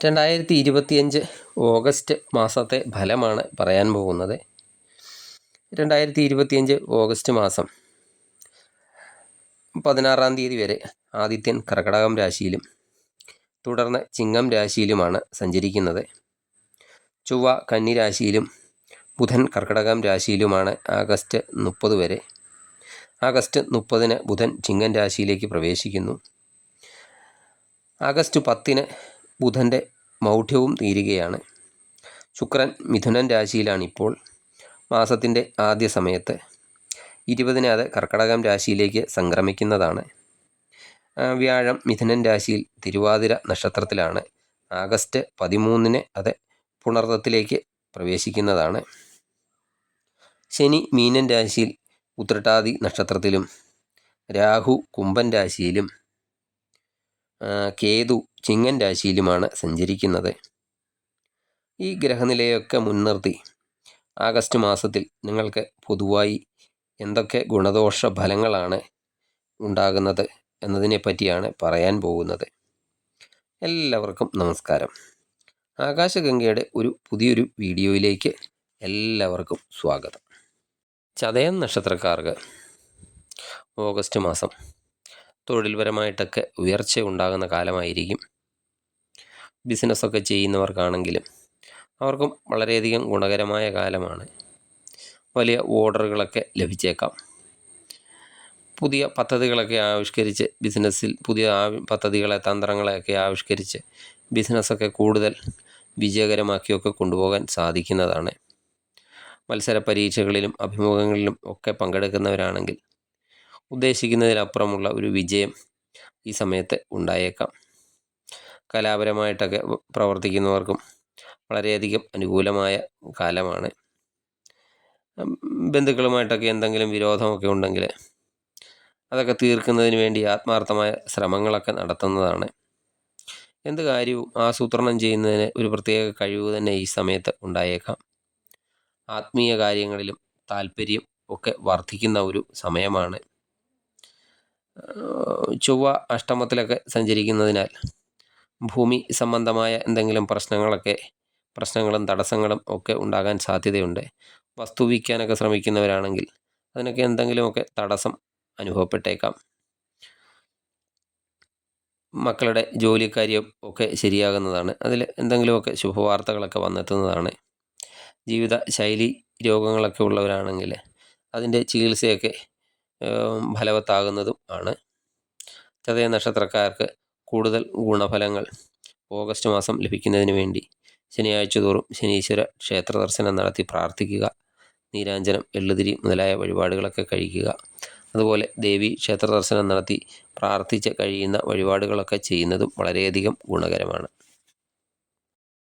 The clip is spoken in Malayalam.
2025 ഓഗസ്റ്റ് മാസത്തെ ഫലമാണ് പറയാൻ പോകുന്നത്. 2025 ഓഗസ്റ്റ് മാസം 16-ാം തീയതി വരെ ആദിത്യൻ കർക്കടകം രാശിയിലും തുടർന്ന് ചിങ്ങം രാശിയിലുമാണ് സഞ്ചരിക്കുന്നത്. ചൊവ്വ കന്നി രാശിയിലും ബുധൻ കർക്കടകം രാശിയിലുമാണ് ആഗസ്റ്റ് 30 വരെ. ആഗസ്റ്റ് 30-ന് ബുധൻ ചിങ്ങം രാശിയിലേക്ക് പ്രവേശിക്കുന്നു. ആഗസ്റ്റ് 10-ന് ബുധൻ്റെ മൗഢ്യവും തീരുകയാണ്. ശുക്രൻ മിഥുനൻ രാശിയിലാണിപ്പോൾ. മാസത്തിൻ്റെ ആദ്യ സമയത്ത് 20-ന് അത് കർക്കടകം രാശിയിലേക്ക് സംക്രമിക്കുന്നതാണ്. വ്യാഴം മിഥുനൻ രാശിയിൽ തിരുവാതിര നക്ഷത്രത്തിലാണ്. ആഗസ്റ്റ് 13-ന് അത് പുണർദത്തിലേക്ക് പ്രവേശിക്കുന്നതാണ്. ശനി മീനൻ രാശിയിൽ ഉത്രട്ടാതി നക്ഷത്രത്തിലും രാഹു കുംഭൻ രാശിയിലും കേതു ചിങ്ങൻ രാശിയിലുമാണ് സഞ്ചരിക്കുന്നത്. ഈ ഗ്രഹനിലയൊക്കെ മുൻനിർത്തി ആഗസ്റ്റ് മാസത്തിൽ നിങ്ങൾക്ക് പൊതുവായി എന്തൊക്കെ ഗുണദോഷ ഫലങ്ങളാണ് ഉണ്ടാകുന്നത് എന്നതിനെ പറ്റിയാണ് പറയാൻ പോകുന്നത്. എല്ലാവർക്കും നമസ്കാരം. ആകാശഗംഗയുടെ പുതിയൊരു വീഡിയോയിലേക്ക് എല്ലാവർക്കും സ്വാഗതം. ചതയം നക്ഷത്രക്കാർക്ക് ഓഗസ്റ്റ് മാസം തൊഴിൽപരമായിട്ടൊക്കെ ഉയർച്ച ഉണ്ടാകുന്ന കാലമായിരിക്കും. ബിസിനസ്സൊക്കെ ചെയ്യുന്നവർക്കാണെങ്കിലും അവർക്കും വളരെയധികം ഗുണകരമായ കാലമാണ്. വലിയ ഓർഡറുകളൊക്കെ ലഭിച്ചേക്കാം. പുതിയ പദ്ധതികളൊക്കെ ആവിഷ്കരിച്ച് ബിസിനസ്സിൽ പുതിയ പദ്ധതികളെ തന്ത്രങ്ങളെയൊക്കെ ആവിഷ്കരിച്ച് ബിസിനസ്സൊക്കെ കൂടുതൽ വിജയകരമാക്കിയൊക്കെ കൊണ്ടുപോകാൻ സാധിക്കുന്നതാണ്. മത്സര പരീക്ഷകളിലും അഭിമുഖങ്ങളിലും ഒക്കെ പങ്കെടുക്കുന്നവരാണെങ്കിൽ ഉദ്ദേശിക്കുന്നതിലപ്പുറമുള്ള ഒരു വിജയം ഈ സമയത്ത് ഉണ്ടായേക്കാം. കലാപരമായിട്ടൊക്കെ പ്രവർത്തിക്കുന്നവർക്കും വളരെയധികം അനുകൂലമായ കാലമാണ്. ബന്ധുക്കളുമായിട്ടൊക്കെ എന്തെങ്കിലും വിരോധമൊക്കെ ഉണ്ടെങ്കിൽ അതൊക്കെ തീർക്കുന്നതിന് വേണ്ടി ആത്മാർത്ഥമായ ശ്രമങ്ങളൊക്കെ നടത്തുന്നതാണ്. എന്ത് കാര്യവും ആസൂത്രണം ചെയ്യുന്നതിന് ഒരു പ്രത്യേക കഴിവ് തന്നെ ഈ സമയത്ത് ഉണ്ടായേക്കാം. ആത്മീയ കാര്യങ്ങളിലും താല്പര്യം ഒക്കെ വർദ്ധിക്കുന്ന ഒരു സമയമാണ്. ചൊവ്വ അഷ്ടമത്തിലൊക്കെ സഞ്ചരിക്കുന്നതിനാൽ ഭൂമി സംബന്ധമായ എന്തെങ്കിലും പ്രശ്നങ്ങളും തടസ്സങ്ങളും ഒക്കെ ഉണ്ടാകാൻ സാധ്യതയുണ്ട്. വസ്തു വിൽക്കാനൊക്കെ ശ്രമിക്കുന്നവരാണെങ്കിൽ അതിനൊക്കെ എന്തെങ്കിലുമൊക്കെ തടസ്സം അനുഭവപ്പെട്ടേക്കാം. മക്കളുടെ ജോലിക്കാര്യം ഒക്കെ ശരിയാകുന്നതാണ്. അതിൽ എന്തെങ്കിലുമൊക്കെ ശുഭവാർത്തകളൊക്കെ വന്നെത്തുന്നതാണ്. ജീവിത ശൈലി രോഗങ്ങളൊക്കെ ഉള്ളവരാണെങ്കിൽ അതിൻ്റെ ചികിത്സയൊക്കെ ഫലവത്താകുന്നതും ആണ്. ചതയ നക്ഷത്രക്കാർക്ക് കൂടുതൽ ഗുണഫലങ്ങൾ ഓഗസ്റ്റ് മാസം ലഭിക്കുന്നതിന് വേണ്ടി ശനിയാഴ്ച തോറും ശനീശ്വര ക്ഷേത്ര ദർശനം നടത്തി പ്രാർത്ഥിക്കുക. നീരാഞ്ജനം, എള്ളുതിരി മുതലായ വഴിപാടുകളൊക്കെ കഴിക്കുക. അതുപോലെ ദേവി ക്ഷേത്ര ദർശനം നടത്തി പ്രാർത്ഥിച്ച് കഴിയുന്ന വഴിപാടുകളൊക്കെ ചെയ്യുന്നതും വളരെയധികം ഗുണകരമാണ്.